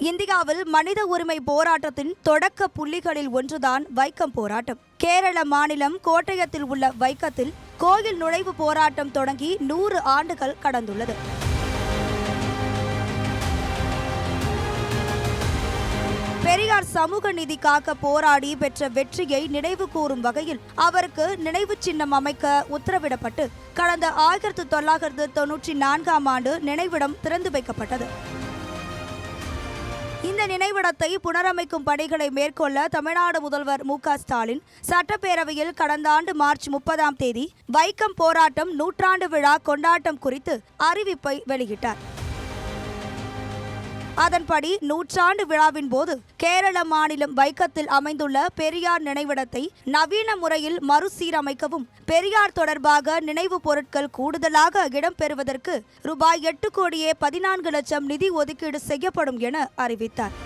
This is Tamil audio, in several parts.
இந்தியாவில் மனித உரிமை போராட்டத்தின் தொடக்க புள்ளிகளில் ஒன்றுதான் வைக்கம் போராட்டம். கேரள மாநிலம் கோட்டயத்தில் உள்ள வைக்கத்தில் கோயில் நுழைவு போராட்டம் தொடங்கி 100 ஆண்டுகள் கடந்துள்ளது. பெரியார் சமூக நீதி காக்க போராடி பெற்ற வெற்றியை நினைவு கூறும் வகையில் அவருக்கு நினைவு சின்னம் அமைக்க உத்தரவிடப்பட்டு கடந்த 1994ஆம் ஆண்டு நினைவிடம் திறந்து வைக்கப்பட்டது. இந்த நினைவிடத்தை புனரமைக்கும் பணிகளை மேற்கொள்ள தமிழ்நாடு முதல்வர் மு.க. ஸ்டாலின் சட்டப்பேரவையில் கடந்த ஆண்டு மார்ச் 30ஆம் தேதி வைக்கம் போராட்டம் 100ஆண்டு விழா கொண்டாட்டம் குறித்து அறிவிப்பை வெளியிட்டார். அதன்படி 100ஆண்டு விழாவின் போது கேரள மாநிலம் வைக்கத்தில் அமைந்துள்ள பெரியார் நினைவிடத்தை நவீன முறையில் மறுசீரமைக்கவும் பெரியார் தொடர்பாக நினைவு பொருட்கள் கூடுதலாக இடம்பெறுவதற்கு ரூபாய் 8,14,00,000 நிதி ஒதுக்கீடு செய்யப்படும் என அறிவித்தார்.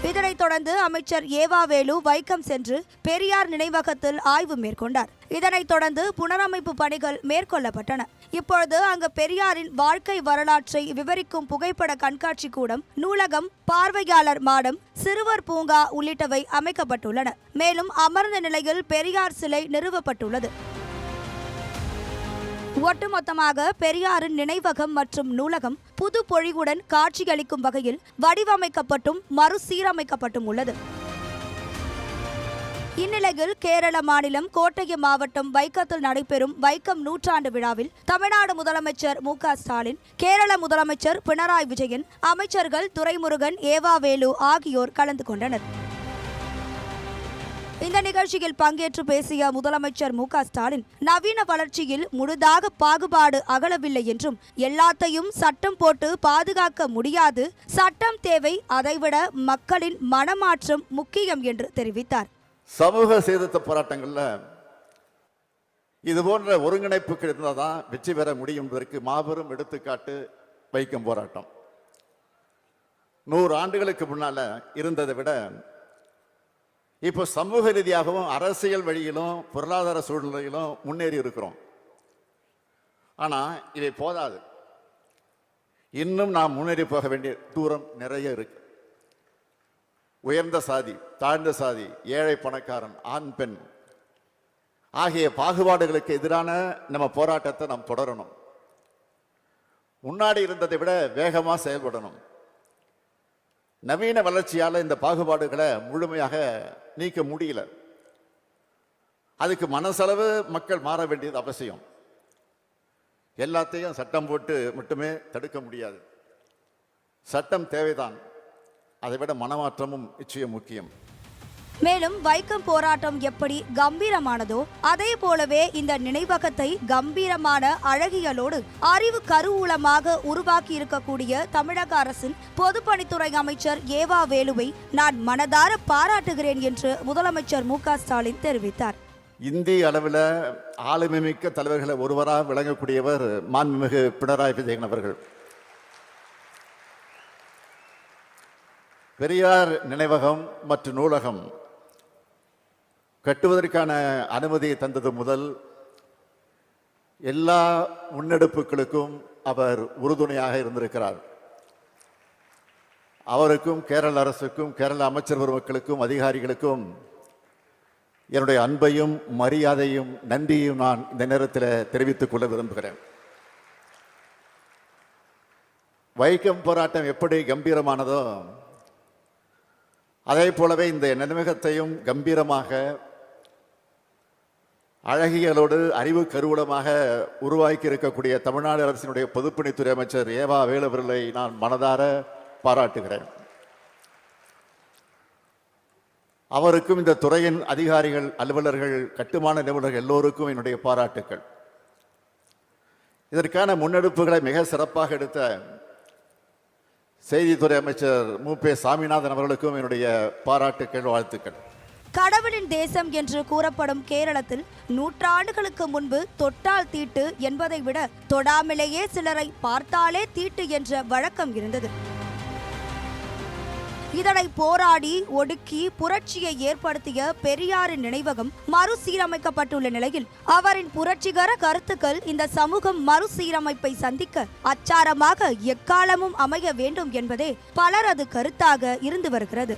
இதனைத் தொடர்ந்து அமைச்சர் ஏவா வேலு வைக்கம் சென்று பெரியார் நினைவகத்தில் ஆய்வு மேற்கொண்டார். இதனைத் தொடர்ந்து புனரமைப்பு பணிகள் மேற்கொள்ளப்பட்டன. இப்பொழுது அங்கு பெரியாரின் வாழ்க்கை வரலாற்றை விவரிக்கும் புகைப்பட கண்காட்சி கூடம், நூலகம், பார்வையாளர் மாடம், சிறுவர் பூங்கா உள்ளிட்டவை அமைக்கப்பட்டுள்ளன. மேலும் அமர்ந்த நிலையில் பெரியார் சிலை நிறுவப்பட்டுள்ளது. ஒட்டுமொத்தமாக பெரியாரின் நினைவகம் மற்றும் நூலகம் புது பொழிவுடன் காட்சியளிக்கும் வகையில் வடிவமைக்கப்பட்டும் மறுசீரமைக்கப்பட்டும் உள்ளது. இந்நிலையில் கேரள மாநிலம் கோட்டயம் மாவட்டம் வைக்கத்தில் நடைபெறும் வைக்கம் 100ஆண்டு விழாவில் தமிழ்நாடு முதலமைச்சர் மு.க. ஸ்டாலின், கேரள முதலமைச்சர் பினராயி விஜயன், அமைச்சர்கள் துரைமுருகன், ஏவா வேலு ஆகியோர் கலந்து கொண்டனர். இந்த நிகழ்ச்சியில் பங்கேற்று பேசிய முதலமைச்சர் மு.க. ஸ்டாலின், நவீன வளர்ச்சியில் முழுதாக பாகுபாடு அகலவில்லை என்றும் எல்லாத்தையும் சட்டம் போட்டு பாதுகாக்க முடியாது, சட்டம் தேவை, அதைவிட மக்களின் மனமாற்றம் முக்கியம் என்று தெரிவித்தார். சமூக சீர்திருத்த போராட்டங்கள்ல இது போன்ற ஒருங்கிணைப்பு இருந்தால்தான் வெற்றி பெற முடியும் என்பதற்கு மாபெரும் எடுத்துக்காட்டு வைக்கம் போராட்டம். 100 ஆண்டுகளுக்கு முன்னால இருந்ததை விட இப்போ சமூக ரீதியாகவும் அரசியல் வழியிலும் பொருளாதார சூழ்நிலையிலும் முன்னேறி இருக்கிறோம். ஆனா இவை போதாது. இன்னும் நாம் முன்னேறி போக வேண்டிய தூரம் நிறைய இருக்கு. உயர்ந்த சாதி, தாழ்ந்த சாதி, ஏழை பணக்காரன், ஆண் பெண் ஆகிய பாகுபாடுகளுக்கு எதிரான நம்ம போராட்டத்தை நாம் தொடரணும். முன்னாடி இருந்ததை விட வேகமா செயல்படணும். நவீன வளர்ச்சியால இந்த பாகுபாடுகளை முழுமையாக நீக்க முடியல. அதுக்கு மனசளவு மக்கள் மாற வேண்டியது அவசியம். எல்லாத்தையும் சட்டம் போட்டு மட்டுமே தடுக்க முடியாது. சட்டம் தேவைதான், அதை விட மனமாற்றமும் நிச்சயம் முக்கியம். மேலும் வைக்கம் போராட்டம் எப்படி கம்பீரமானதோ அதே போலவே இந்த நினைவகத்தை கம்பீரமான அழகியலோடு அறிவு கருவூலமாக உருவாக்கி இருக்கக்கூடிய தமிழக அரசின் பொதுப்பணித்துறை அமைச்சர் ஏவா வேலுவை நான் மனதார பாராட்டுகிறேன் என்று முதலமைச்சர் மு.க. ஸ்டாலின் தெரிவித்தார். இந்திய அளவில் ஆளுமை மிக்க தலைவர்களை ஒருவராக விளங்கக்கூடியவர் மாண்புமிகு பினராயி விஜயன் அவர்கள். பெரியார் நினைவகம் மற்றும் நூலகம் கட்டுவதற்கான அனுமதியை தந்தது முதல் எல்லா முன்னெடுப்புகளுக்கும் அவர் உறுதுணையாக இருந்திருக்கிறார். அவருக்கும் கேரள அரசுக்கும் கேரள அமைச்சர் பெருமக்களுக்கும் அதிகாரிகளுக்கும் என்னுடைய அன்பையும் மரியாதையும் நன்றியையும் நான் இந்த நேரத்தில் தெரிவித்துக் கொள்ள விரும்புகிறேன். வைக்கம் போராட்டம் எப்படி கம்பீரமானதோ அதே போலவே இந்த நினைவகத்தையும் கம்பீரமாக அழகியலோடு அறிவு கருவூலமாக உருவாக்கி இருக்கக்கூடிய தமிழ்நாடு அரசினுடைய பொதுப்பணித்துறை அமைச்சர் ஏவா வேலு அவர்களை நான் மனதார பாராட்டுகிறேன். அவருக்கும் இந்த துறையின் அதிகாரிகள், அலுவலர்கள், கட்டுமான நிபுணர்கள் எல்லோருக்கும் என்னுடைய பாராட்டுக்கள். இதற்கான முன்னெடுப்புகளை மிக சிறப்பாக எடுத்த செய்தித்துறை அமைச்சர் மு.பே. சாமிநாதன் அவர்களுக்கும் என்னுடைய பாராட்டுக்கள், வாழ்த்துக்கள். கடவுளின் தேசம் என்று கூறப்படும் கேரளத்தில் 100 ஆண்டுகளுக்கு முன்பு தொட்டால் தீட்டு என்பதை விட தொடாமலேயே சிலரை பார்த்தாலே தீட்டு என்ற வழக்கம் இருந்தது. இதனை போராடி ஒடுக்கி புரட்சியை ஏற்படுத்திய பெரியாரின் நினைவகம் மறுசீரமைக்கப்பட்டுள்ள நிலையில் அவரின் புரட்சிகர கருத்துக்கள் இந்த சமூகம் மறுசீரமைப்பை சந்திக்க அச்சாரமாக எக்காலமும் அமைய வேண்டும் என்பதே பலரது கருத்தாக இருந்து வருகிறது.